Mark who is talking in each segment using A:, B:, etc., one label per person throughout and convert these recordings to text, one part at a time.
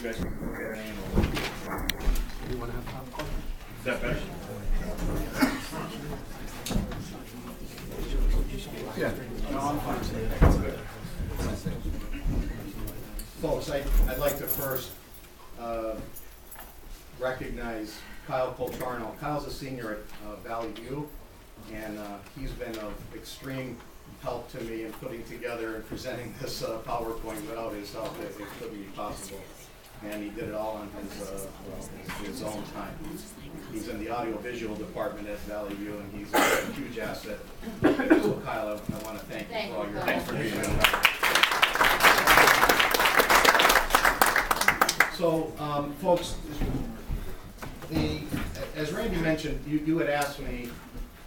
A: guys can look at it.
B: You want to have popcorn?
A: Is that better?
B: Yeah.
A: No, I'm fine.
C: Folks, I'd like to first recognize Kyle Colcharno. Kyle's a senior at Valley View, and he's been of extreme help to me in putting together and presenting this PowerPoint. Without his help, it couldn't be possible. And he did it all on his own time. He's in the audiovisual department at Valley View, and he's a huge asset. So Kyle, I want to thank you for all your help.
A: Thanks for being here.
C: So, folks, as Randy mentioned, you had asked me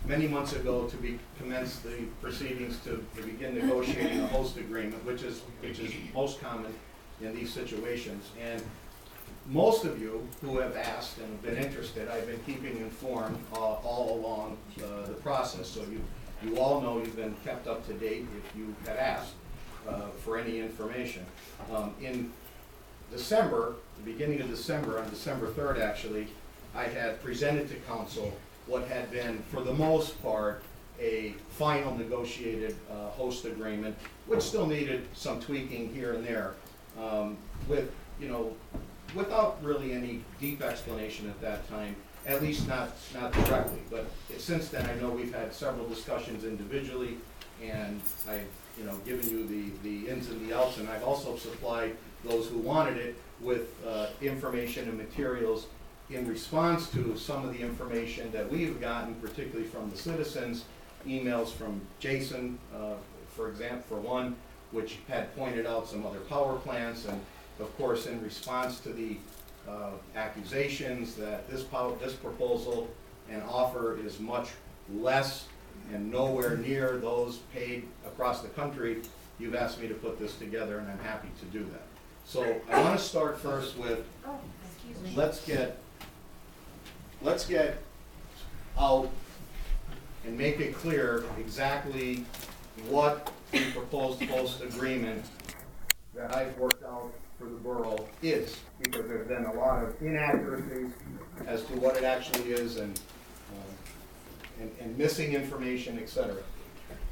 C: many months ago to commence the proceedings to begin negotiating a host agreement, which is most common in these situations. And most of you who have asked and been interested, I've been keeping informed all along the process. So you all know you've been kept up to date if you had asked for any information. In December, the beginning of December, on December 3rd actually, I had presented to council what had been, for the most part, a final negotiated host agreement, which still needed some tweaking here and there, without really any deep explanation at that time, at least not directly. But since then, I know we've had several discussions individually, and I've given you the ins and the outs, and I've also supplied those who wanted it with information and materials in response to some of the information that we've gotten, particularly from the citizens, emails from Jason, for example, for one, which had pointed out some other power plants, and of course in response to the accusations that this proposal and offer is much less and nowhere near those paid across the country, you've asked me to put this together, and I'm happy to do that. So I want to start first with, let's get out and make it clear exactly what the proposed host agreement that I've worked out for the borough is, because there's been a lot of inaccuracies as to what it actually is, and missing information, etc.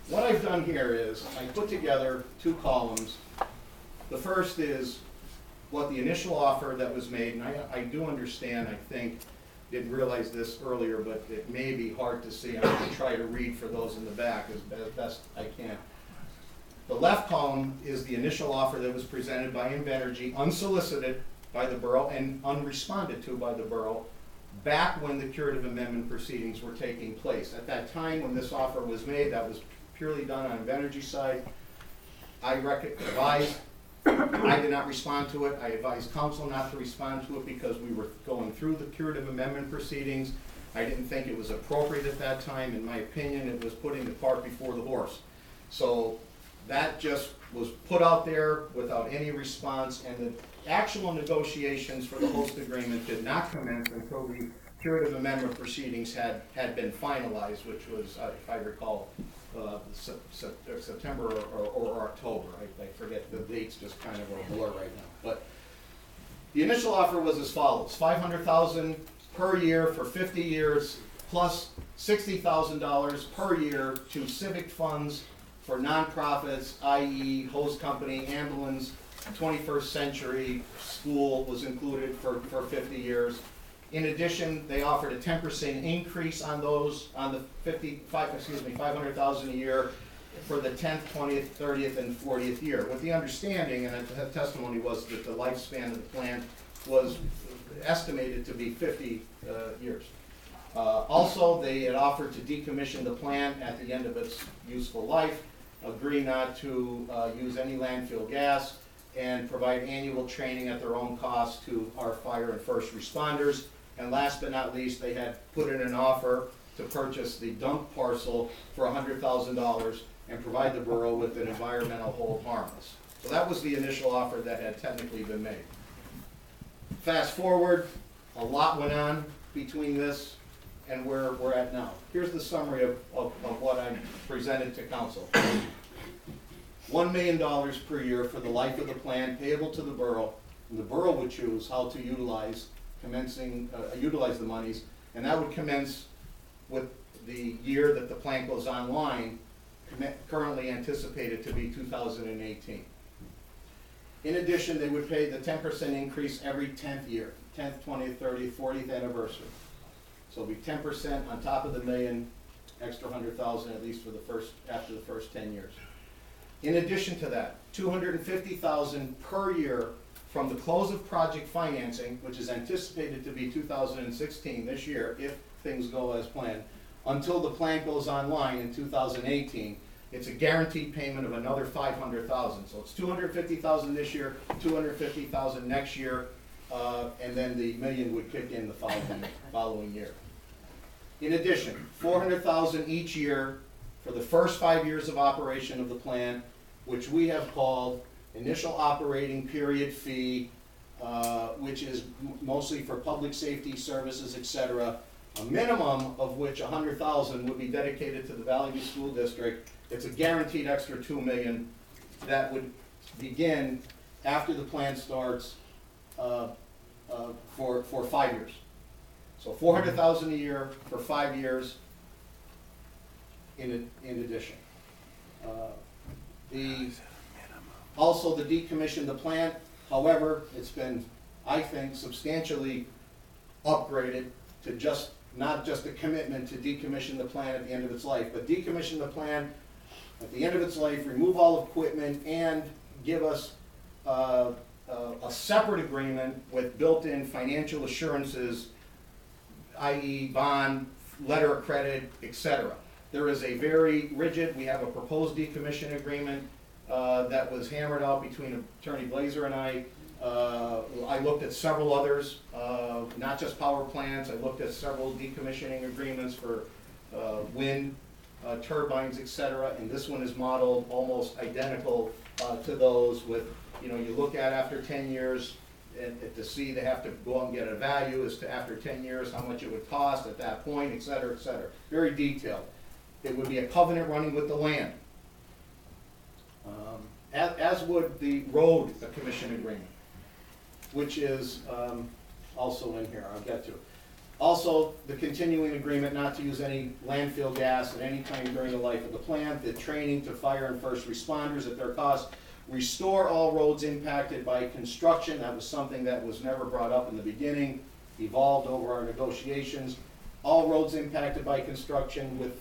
C: What I've done here is I put together two columns. The first is what the initial offer that was made, and I do understand, I think, didn't realize this earlier, but it may be hard to see. I'm going to try to read for those in the back as best I can. The left column is the initial offer that was presented by Invenergy, unsolicited by the borough and unresponded to by the borough, back when the curative amendment proceedings were taking place. At that time when this offer was made, that was purely done on Invenergy's side. I advised, I did not respond to it. I advised council not to respond to it because we were going through the curative amendment proceedings. I didn't think it was appropriate at that time. In my opinion, it was putting the cart before the horse. So that just was put out there without any response, and the actual negotiations for the host agreement did not commence until the curative amendment proceedings had been finalized, which was, if I recall, September or October. I forget, the dates just kind of a blur right now. But the initial offer was as follows: $500,000 per year for 50 years, plus $60,000 per year to civic funds for nonprofits, i.e. hose company, ambulance, 21st century school was included for 50 years. In addition, they offered a 10% increase on those, on the $500,000 a year for the 10th, 20th, 30th, and 40th year, with the understanding, and the testimony was that the lifespan of the plant was estimated to be 50 years. Also, they had offered to decommission the plant at the end of its useful life, agree not to use any landfill gas, and provide annual training at their own cost to our fire and first responders. And last but not least, they had put in an offer to purchase the dump parcel for $100,000 and provide the borough with an environmental hold harmless. So that was the initial offer that had technically been made. Fast forward, a lot went on between this and where we're at now. Here's the summary of what I presented to council. $1 million per year for the life of the plan, payable to the borough, the borough would choose how to utilize utilize the monies, and that would commence with the year that the plant goes online, currently anticipated to be 2018. In addition, they would pay the 10% increase every 10th year, 10th, 20th, 30th, 40th anniversary. So it'll be 10% on top of the million, extra 100,000 at least for after the first 10 years. In addition to that, 250,000 per year from the close of project financing, which is anticipated to be 2016, this year, if things go as planned, until the plant goes online in 2018. It's a guaranteed payment of another 500,000. So it's 250,000 this year, 250,000 next year, and then the million would kick in the following year. In addition, 400,000 each year for the first 5 years of operation of the plant, which we have called initial operating period fee, which is mostly for public safety services, etc. A minimum of which 100,000 would be dedicated to the Valley View School District. It's a guaranteed extra $2 million that would begin after the plan starts for 5 years. So 400,000 a year for 5 years. In addition, also the decommission the plant. However, it's been, I think, substantially upgraded to not just a commitment to decommission the plant at the end of its life, but decommission the plant at the end of its life, remove all equipment, and give us a separate agreement with built-in financial assurances, i.e. bond, letter of credit, etc. There is a very rigid, we have a proposed decommission agreement that was hammered out between Attorney Blazer and I. I looked at several others, not just power plants. I looked at several decommissioning agreements for wind turbines, etc. And this one is modeled almost identical to those. With, you look at after 10 years, and to see they have to go out and get a value as to after 10 years how much it would cost at that point, etc., etc. Very detailed. It would be a covenant running with the land, as would the road commission agreement, which is also in here. I'll get to it. Also, the continuing agreement not to use any landfill gas at any time during the life of the plant, the training to fire and first responders at their cost, restore all roads impacted by construction. That was something that was never brought up in the beginning, evolved over our negotiations. All roads impacted by construction with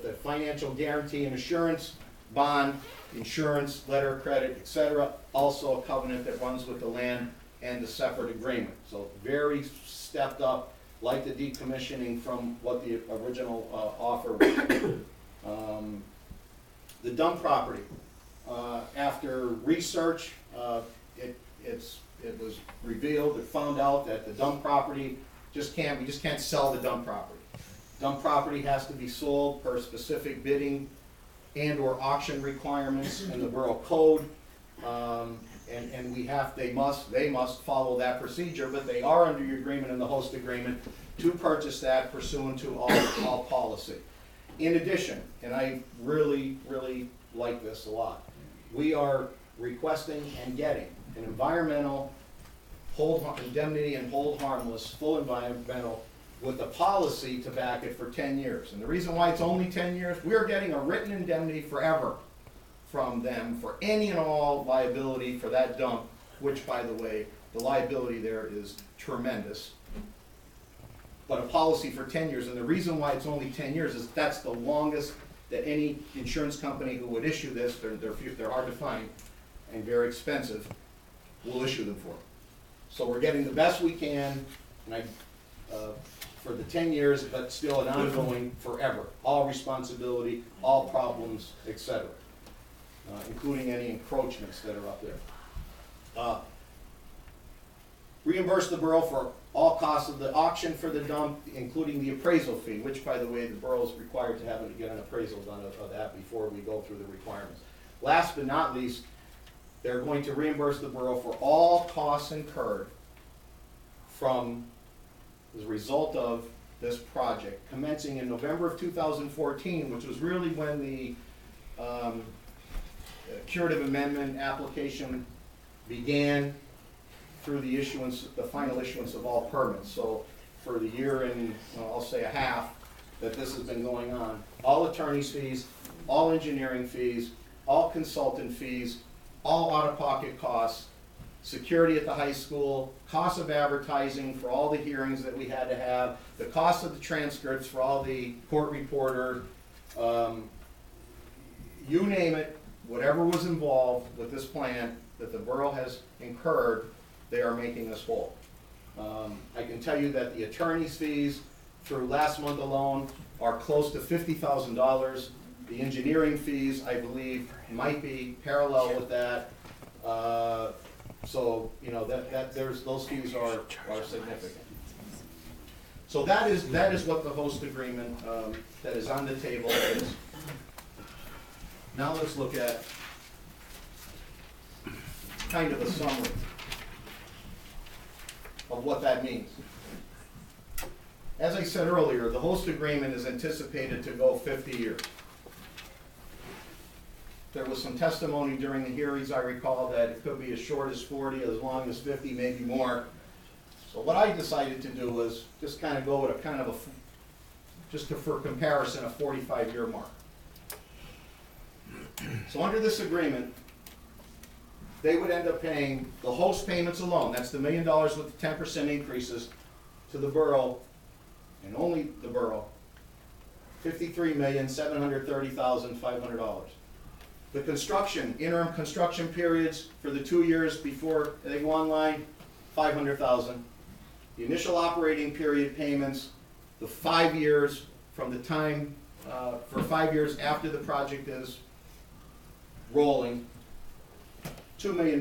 C: a financial guarantee and assurance, bond, insurance, letter of credit, etc. Also a covenant that runs with the land and the separate agreement. So very stepped up, like the decommissioning from what the original offer was. The dump property. After research, it was revealed, it found out that the dump property we just can't sell the dump property. Dump property has to be sold per specific bidding and or auction requirements in the borough code. And they must follow that procedure, but they are under your agreement and the host agreement to purchase that pursuant to all policy. In addition, and I really, really like this a lot, we are requesting and getting an environmental indemnity and hold harmless, full environmental, with a policy to back it for 10 years. And the reason why it's only 10 years, we're getting a written indemnity forever from them for any and all liability for that dump, which, by the way, the liability there is tremendous. But a policy for 10 years, and the reason why it's only 10 years is that's the longest that any insurance company who would issue this, they're hard to find and very expensive, will issue them for. So we're getting the best we can, and for the 10 years, but still an ongoing forever. All responsibility, all problems, etc. Including any encroachments that are up there. Reimburse the borough for all costs of the auction for the dump, including the appraisal fee, which, by the way, the borough is required to get an appraisal done of that before we go through the requirements. Last but not least, they're going to reimburse the borough for all costs incurred as a result of this project, commencing in November of 2014, which was really when the curative amendment application began through the issuance, the final issuance of all permits. So for the year and, well, I'll say a half that this has been going on, all attorney's fees, all engineering fees, all consultant fees, all out-of-pocket costs, security at the high school, cost of advertising for all the hearings that we had to have, the cost of the transcripts for all the court reporter, you name it, whatever was involved with this plan that the borough has incurred, they are making us whole. I can tell you that the attorney's fees through last month alone are close to $50,000. The engineering fees, I believe, might be parallel with that. So, you know, those fees are significant. So that is what the host agreement that is on the table is. Now let's look at kind of a summary of what that means. As I said earlier, the host agreement is anticipated to go 50 years. There was some testimony during the hearings, I recall, that it could be as short as 40, as long as 50, maybe more. So what I decided to do was just kind of go with a kind of a, for comparison, a 45-year mark. So under this agreement, they would end up paying the host payments alone, that's the $1 million with the 10% increases to the borough, and only the borough, $53,730,500. The construction, interim construction periods for the 2 years before they go online, $500,000. The initial operating period payments, the 5 years from the time, for 5 years after the project is rolling, $2 million.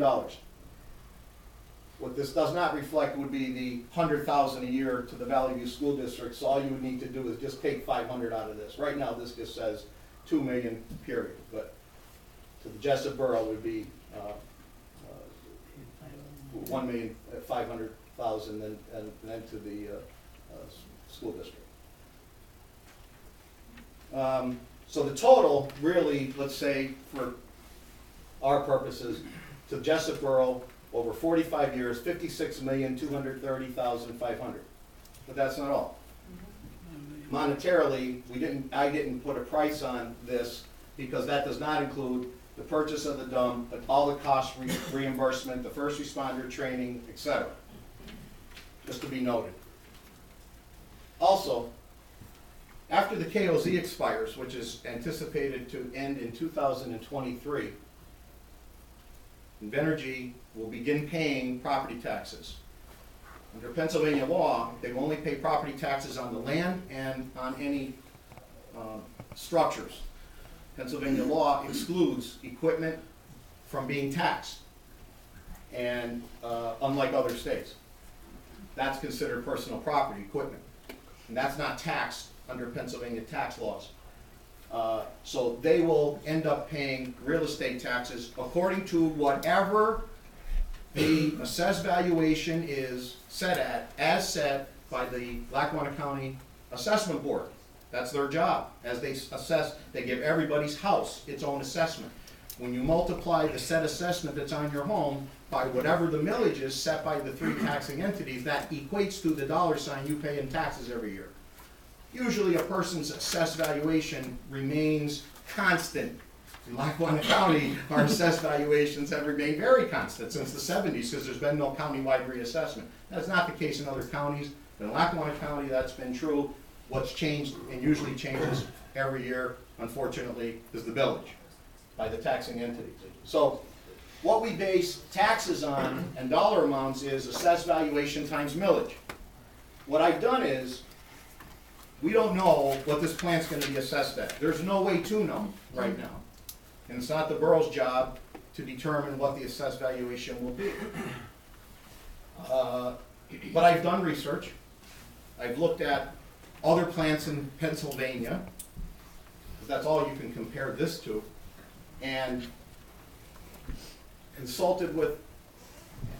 C: What this does not reflect would be the $100,000 a year to the Valley View School District, so all you would need to do is just take $500 out of this. Right now, this just says $2 million, period, but to the Jessup Borough would be $1,500,000, and then to the school district. So the total, really, let's say for our purposes, to Jessup Borough over 45 years, $56,230,500. But that's not all. Monetarily, I didn't put a price on this because that does not include the purchase of the dump, all the cost reimbursement, the first responder training, etc. Just to be noted. Also, after the KOZ expires, which is anticipated to end in 2023, Invenergy will begin paying property taxes. Under Pennsylvania law, they will only pay property taxes on the land and on any structures. Pennsylvania law excludes equipment from being taxed, and unlike other states, that's considered personal property equipment, and that's not taxed under Pennsylvania tax laws. So they will end up paying real estate taxes according to whatever the assessed valuation is set at, as set by the Lackawanna County Assessment Board. That's their job. As they assess, they give everybody's house its own assessment. When you multiply the set assessment that's on your home by whatever the millage is set by the 3 taxing entities, that equates to the dollar sign you pay in taxes every year. Usually a person's assessed valuation remains constant. In Lackawanna County, our assessed valuations have remained very constant since the 70s because there's been no countywide reassessment. That's not the case in other counties, but in Lackawanna County that's been true. What's changed, and usually changes every year, unfortunately, is the village by the taxing entities. So what we base taxes on and dollar amounts is assessed valuation times millage. What I've done is, we don't know what this plant's going to be assessed at. There's no way to know right now. And it's not the borough's job to determine what the assessed valuation will be. But I've done research. I've looked at other plants in Pennsylvania, because that's all you can compare this to, and consulted with,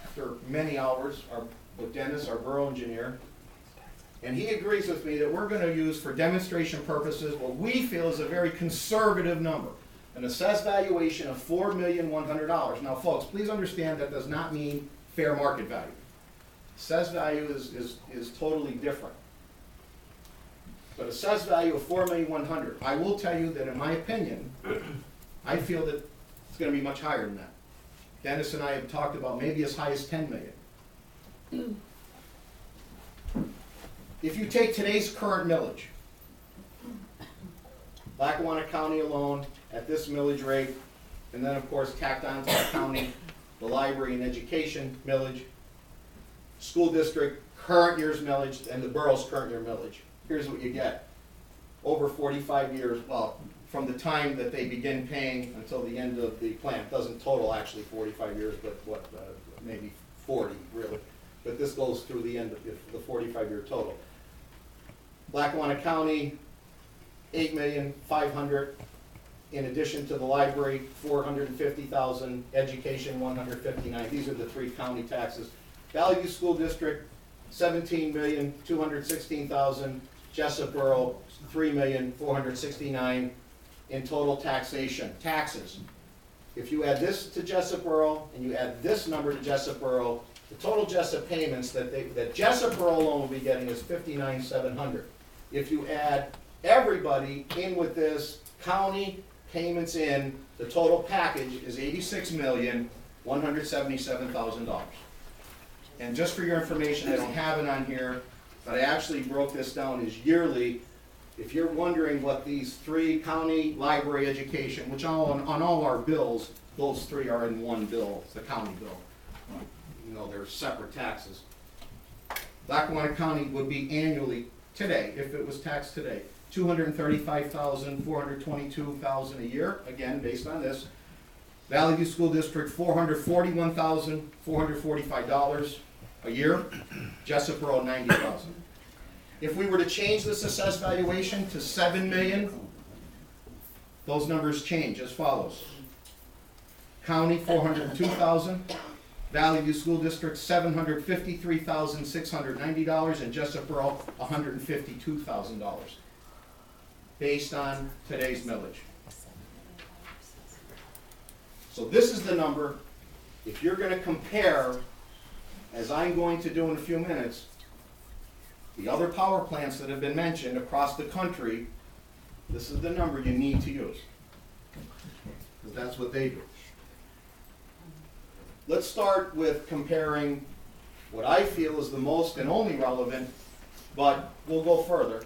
C: after many hours, with Dennis, our borough engineer, and he agrees with me that we're going to use for demonstration purposes what we feel is a very conservative number An assessed valuation of $4,100,000. Now folks, please understand that does not mean fair market value. Assessed value is totally different. But assessed value of $4,100,000. I will tell you that in my opinion, I feel that it's going to be much higher than that. Dennis and I have talked about maybe as high as $10 million. If you take today's current millage, Lackawanna County alone at this millage rate, and then of course tacked on to the county, the library and education millage, school district current year's millage, and the borough's current year millage. Here's what you get. Over 45 years, well, from the time that they begin paying until the end of the plan. It doesn't total actually 45 years, but what, maybe 40 really. But this goes through the end of the 45-year total. Lackawanna County, $8,500,000. In addition to the library, $450,000. Education, $159,000. These are the three county taxes. Valley View School District, $17,216,000. Jessup Borough, $3,469,000 in total taxation. Taxes. If you add this to Jessup Borough and you add this number to Jessup Borough, the total Jessup payments that Jessup Borough alone will be getting is $59,700. If you add everybody in with this, county payments in, the total package is $86,177,000. And just for your information, I don't have it on here, but I actually broke this down as yearly. If you're wondering what these three, county, library, education, which on all our bills, those three are in one bill, it's the county bill. You know, they're separate taxes. Lackawanna County would be annually, today, if it was taxed today, $235,000, $422,000 a year, again, based on this. Valley View School District, $441,445 a year. Jessup Borough, $90,000. If we were to change this assessed valuation to $7 million, those numbers change as follows. County, $402,000. Valley View School District, $753,690, and Jessup Borough, $152,000, based on today's millage. So this is the number. If you're going to compare, as I'm going to do in a few minutes, the other power plants that have been mentioned across the country, this is the number you need to use, because that's what they do. Let's start with comparing what I feel is the most and only relevant, but we'll go further.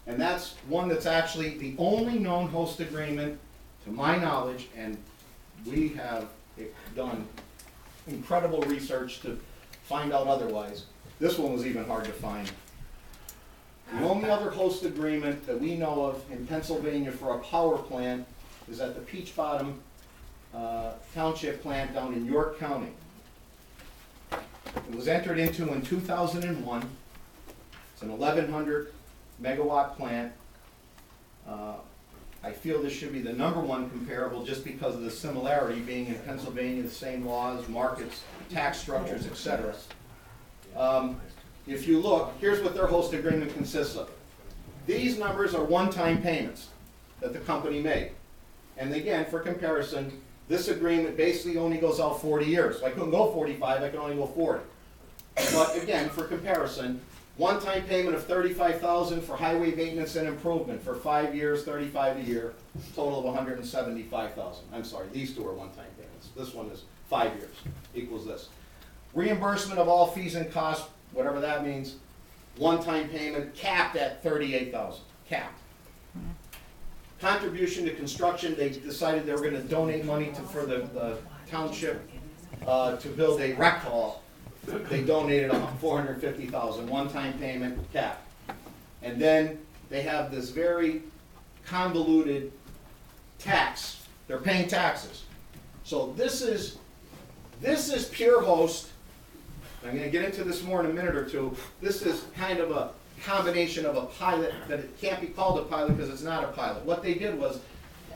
C: And that's one that's actually the only known host agreement, to my knowledge, and we have done incredible research to find out otherwise. This one was even hard to find. The only other host agreement that we know of in Pennsylvania for a power plant is at the Peach Bottom Township plant down in York County. It was entered into in 2001. It's an 1,100 megawatt plant. I feel this should be the #1 comparable just because of the similarity, being in Pennsylvania, the same laws, markets, tax structures, etc. If you look, here's what their host agreement consists of. These numbers are one-time payments that the company made. And again, for comparison, this agreement basically only goes out 40 years. So I couldn't go 45, I can only go 40. But again, for comparison, one-time payment of $35,000 for highway maintenance and improvement for 5 years, $35,000 a year, total of $175,000. I'm sorry, these two are one-time payments. This one is 5 years, equals this. Reimbursement of all fees and costs, whatever that means, one-time payment capped at $38,000, capped. Contribution to construction, they decided they were going to donate money for the township to build a rec hall. They donated $450,000, one-time payment, cap. And then they have this very convoluted tax. They're paying taxes. So this is pure host. I'm going to get into this more in a minute or two. This is kind of a combination of a pilot, that it can't be called a pilot because it's not a pilot. What they did was,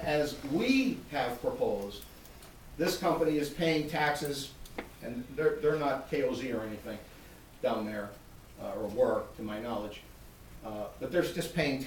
C: as we have proposed, this company is paying taxes, and they're not KOZ or anything down there, or were, to my knowledge, but they're just paying